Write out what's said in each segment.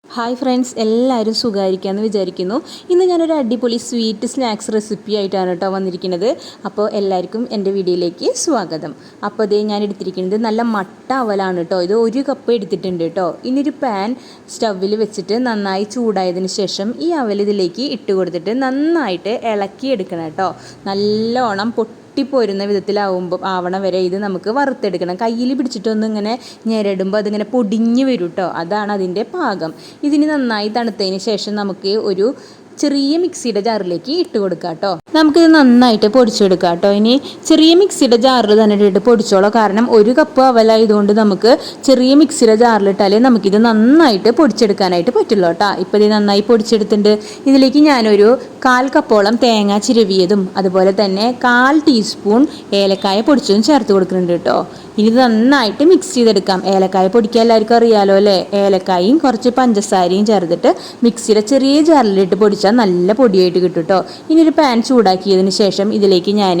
Hi friends, എല്ലാവരും സുഖമായിരിക്കാമെന്ന് വിചാരിക്കുന്നു. ഇന്ന് ഞാനൊരു അടിപൊളി സ്വീറ്റ് സ്നാക്സ് റെസിപ്പി ആയിട്ടാണ് കേട്ടോ വന്നിരിക്കുന്നത്. അപ്പോൾ എല്ലാവർക്കും എൻ്റെ വീഡിയോയിലേക്ക് സ്വാഗതം. അപ്പോൾ ഇതേ ഞാൻ എടുത്തിരിക്കുന്നത് നല്ല മട്ട അവലാണ് കേട്ടോ. ഇത് 1 കപ്പ് എടുത്തിട്ടുണ്ട് കേട്ടോ. ഇനി ഒരു പാൻ സ്റ്റൗവിൽ വെച്ചിട്ട് നന്നായി ചൂടായതിന് ശേഷം ഈ അവൽ ഇതിലേക്ക് ഇട്ട് കൊടുത്തിട്ട് നന്നായിട്ട് ഇളക്കിയെടുക്കണം കേട്ടോ. നല്ലോണം പൊട്ടിപ്പോരുന്ന ആവണ വരെ ഇത് നമുക്ക് വറുത്തെടുക്കണം. കയ്യിൽ പിടിച്ചിട്ടൊന്നും ഇങ്ങനെ ഞെരടുമ്പോൾ അതിങ്ങനെ പൊടിഞ്ഞ് വരും കേട്ടോ. അതാണ് അതിൻ്റെ പാകം. ഇതിന് നന്നായി തണുത്തതിന് ശേഷം നമുക്ക് ഒരു ചെറിയ മിക്സിയുടെ ജാറിലേക്ക് ഇട്ട് കൊടുക്കാം കേട്ടോ. നമുക്കിത് നന്നായിട്ട് പൊടിച്ചെടുക്കാം കേട്ടോ. ഇനി ചെറിയ മിക്സിയുടെ ജാറിൽ തന്നെ ഇട്ട് പൊടിച്ചോളാം. കാരണം 1 കപ്പ് അവലായതുകൊണ്ട് നമുക്ക് ചെറിയ മിക്സിയുടെ ജാറിലിട്ടാലേ നമുക്കിത് നന്നായിട്ട് പൊടിച്ചെടുക്കാനായിട്ട് പറ്റുള്ളൂ കേട്ടോ. ഇപ്പോൾ ഇത് നന്നായി പൊടിച്ചെടുത്തിട്ടുണ്ട്. ഇതിലേക്ക് ഞാനൊരു 1/4 കപ്പോളം തേങ്ങ ചിരവിയതും അതുപോലെ തന്നെ 1/4 ടീസ്പൂൺ ഏലക്കായ പൊടിച്ചതും ചേർത്ത് കൊടുക്കുന്നുണ്ട് കേട്ടോ. ഇനി ഇത് നന്നായിട്ട് മിക്സ് ചെയ്തെടുക്കാം. ഏലക്കായ പൊടിക്കാൻ എല്ലാവർക്കും അറിയാലോ അല്ലേ. ഏലക്കായും കുറച്ച് പഞ്ചസാരയും ചേർത്തിട്ട് മിക്സിയുടെ ചെറിയ ജാറിലിട്ട് പൊടിച്ചാൽ നല്ല പൊടിയായിട്ട് കിട്ടും കേട്ടോ. ഇനി ഒരു പാൻ ചൂടാക്കിയതിന് ശേഷം ഇതിലേക്ക് ഞാൻ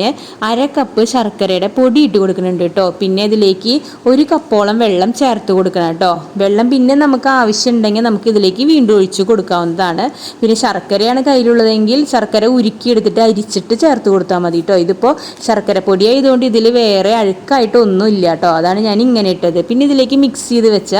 1/2 കപ്പ് ശർക്കരയുടെ പൊടി ഇട്ട് കൊടുക്കുന്നുണ്ട് കേട്ടോ. പിന്നെ ഇതിലേക്ക് 1 കപ്പോളം വെള്ളം ചേർത്ത് കൊടുക്കണം കേട്ടോ. വെള്ളം പിന്നെ നമുക്ക് ആവശ്യമുണ്ടെങ്കിൽ നമുക്ക് ഇതിലേക്ക് വീണ്ടും ഒഴിച്ച് കൊടുക്കാവുന്നതാണ്. പിന്നെ ശർക്കരയാണ് കയ്യിലുള്ളതെങ്കിൽ ശർക്കര ഉരുക്കിയെടുത്തിട്ട് അരിച്ചിട്ട് ചേർത്ത് കൊടുത്താൽ മതി കേട്ടോ. ഇതിപ്പോൾ ശർക്കര പൊടി ആയതുകൊണ്ട് ഇതിൽ വേറെ അഴുക്കായിട്ടൊന്നുമില്ല കേട്ടോ. അതാണ് ഞാൻ ഇങ്ങനെ ഇട്ടത്. പിന്നെ ഇതിലേക്ക് മിക്സ് ചെയ്ത് വെച്ച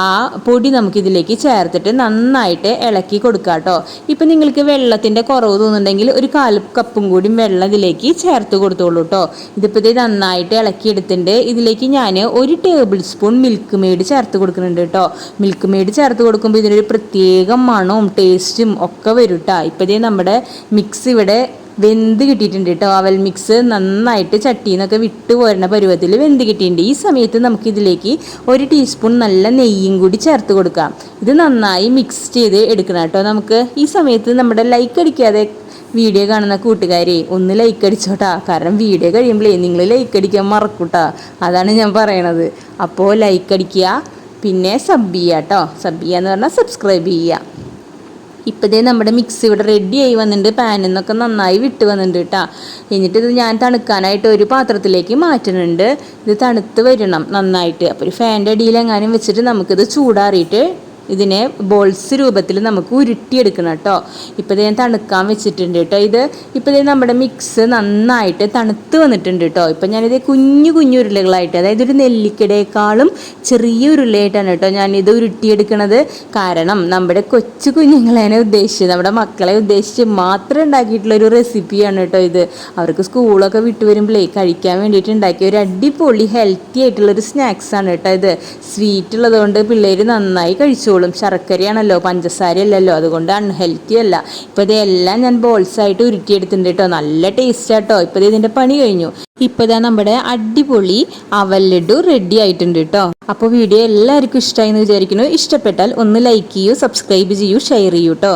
ആ പൊടി നമുക്കിതിലേക്ക് ചേർത്തിട്ട് നന്നായിട്ട് ഇളക്കി കൊടുക്കാം കേട്ടോ. ഇപ്പം നിങ്ങൾക്ക് വെള്ളത്തിൻ്റെ കുറവ് തോന്നുന്നുണ്ടെങ്കിൽ ഒരു 1/4 കപ്പും കൂടി വെള്ളം ഇതിലേക്ക് ചേർത്ത് കൊടുത്തോളൂ കേട്ടോ. ഇതിപ്പോൾ ഇത് നന്നായിട്ട് ഇളക്കി എടുത്തിട്ടുണ്ട്. ഇതിലേക്ക് ഞാൻ 1 ടേബിൾ സ്പൂൺ മിൽക്ക് മെയ്ഡ് ചേർത്ത് കൊടുക്കുന്നുണ്ട് കേട്ടോ. മിൽക്ക് മെയ്ഡ് ചേർത്ത് കൊടുക്കുമ്പോൾ ഇതിനൊരു പ്രത്യേക മണവും ടേസ്റ്റും ഒക്കെ വരും കേട്ടോ. ഇപ്പോൾ ഇത് നമ്മുടെ മിക്സ് ഇവിടെ വെന്ത് കിട്ടിയിട്ടുണ്ട് കേട്ടോ. അവൽ മിക്സ് നന്നായിട്ട് ചട്ടിയിൽ നിന്നൊക്കെ വിട്ടു പോരുന്ന പരുവത്തിൽ വെന്ത് കിട്ടിയിട്ടുണ്ട്. ഈ സമയത്ത് നമുക്കിതിലേക്ക് 1 ടീസ്പൂൺ നല്ല നെയ്യും കൂടി ചേർത്ത് കൊടുക്കാം. ഇത് നന്നായി മിക്സ് ചെയ്ത് എടുക്കണം കേട്ടോ. നമുക്ക് ഈ സമയത്ത് നമ്മുടെ ലൈക്ക് അടിക്കാതെ വീഡിയോ കാണുന്ന കൂട്ടുകാരെ ഒന്ന് ലൈക്ക് അടിച്ചോട്ടാ. കാരണം വീഡിയോ കഴിയുമ്പോഴേ നിങ്ങൾ ലൈക്ക് അടിക്കാൻ മറക്കൂട്ടാ. അതാണ് ഞാൻ പറയണത്. അപ്പോൾ ലൈക്ക് അടിക്കുക, പിന്നെ സബ് ചെയ്യുക കേട്ടോ. സബ് ചെയ്യുക എന്ന് പറഞ്ഞാൽ സബ്സ്ക്രൈബ് ചെയ്യുക. ഇപ്പോഴേ നമ്മുടെ മിക്സ് ഇവിടെ റെഡി ആയി വന്നിട്ടുണ്ട്. പാനിൽ നിന്നൊക്കെ നന്നായി വിട്ട് വന്നിട്ടുണ്ട് കേട്ടോ. എന്നിട്ട് ഇത് ഞാൻ തണുക്കാനായിട്ട് ഒരു പാത്രത്തിലേക്ക് മാറ്റുന്നുണ്ട്. ഇത് തണുത്ത് വരണം നന്നായിട്ട്. അപ്പോൾ ഒരു ഫാൻ്റെ അടിയിലെങ്ങാനും വെച്ചിട്ട് നമുക്കിത് ചൂടാറിയിട്ട് ഇതിനെ ബോൾസ് രൂപത്തിൽ നമുക്ക് ഉരുട്ടിയെടുക്കണം കേട്ടോ. ഇപ്പോൾ ഞാൻ തണുക്കാൻ വെച്ചിട്ടുണ്ട് കേട്ടോ. ഇപ്പോൾ നമ്മുടെ മിക്സ് നന്നായിട്ട് തണുത്ത് വന്നിട്ടുണ്ട് കേട്ടോ. ഇപ്പം ഞാനിത് കുഞ്ഞു കുഞ്ഞു ഉരുളകളായിട്ട്, അതായത് ഒരു നെല്ലിക്കടേക്കാളും ചെറിയ ഉരുളയായിട്ടാണ് കേട്ടോ ഞാനിത് ഉരുട്ടിയെടുക്കണത്. കാരണം നമ്മുടെ കൊച്ചു കുഞ്ഞുങ്ങളെ ഉദ്ദേശിച്ച്, നമ്മുടെ മക്കളെ ഉദ്ദേശിച്ച് മാത്രം ഉണ്ടാക്കിയിട്ടുള്ളൊരു റെസിപ്പിയാണ് കേട്ടോ ഇത്. അവർക്ക് സ്കൂളൊക്കെ വിട്ടു വരുമ്പോഴേ കഴിക്കാൻ വേണ്ടിയിട്ട് ഉണ്ടാക്കിയ ഒരു അടിപൊളി ഹെൽത്തി ആയിട്ടുള്ളൊരു സ്നാക്സാണ് കേട്ടോ ഇത്. സ്വീറ്റ് ഉള്ളതുകൊണ്ട് പിള്ളേർ നന്നായി കഴിച്ചു. ശർക്കരയാണല്ലോ, പഞ്ചസാരയല്ലല്ലോ, അതുകൊണ്ട് അൺഹെൽത്തി അല്ല. ഇപ്പോൾ ഇതെല്ലാം ഞാൻ ബോൾസായിട്ട് ഉരുട്ടിയെടുത്തിട്ടുണ്ട് കേട്ടോ. നല്ല ടേസ്റ്റ് ആട്ടോ. ഇപ്പോൾ ഇതിൻ്റെ പണി കഴിഞ്ഞു. ഇപ്പോൾ ഇതാ നമ്മുടെ അടിപൊളി അവൽ ലഡു റെഡി ആയിട്ടുണ്ട് കേട്ടോ. അപ്പോൾ വീഡിയോ എല്ലാവർക്കും ഇഷ്ടമായി എന്ന് വിചാരിക്കുന്നു. ഇഷ്ടപ്പെട്ടാൽ ഒന്ന് ലൈക്ക് ചെയ്യൂ, സബ്സ്ക്രൈബ് ചെയ്യൂ, ഷെയർ ചെയ്യൂ കേട്ടോ.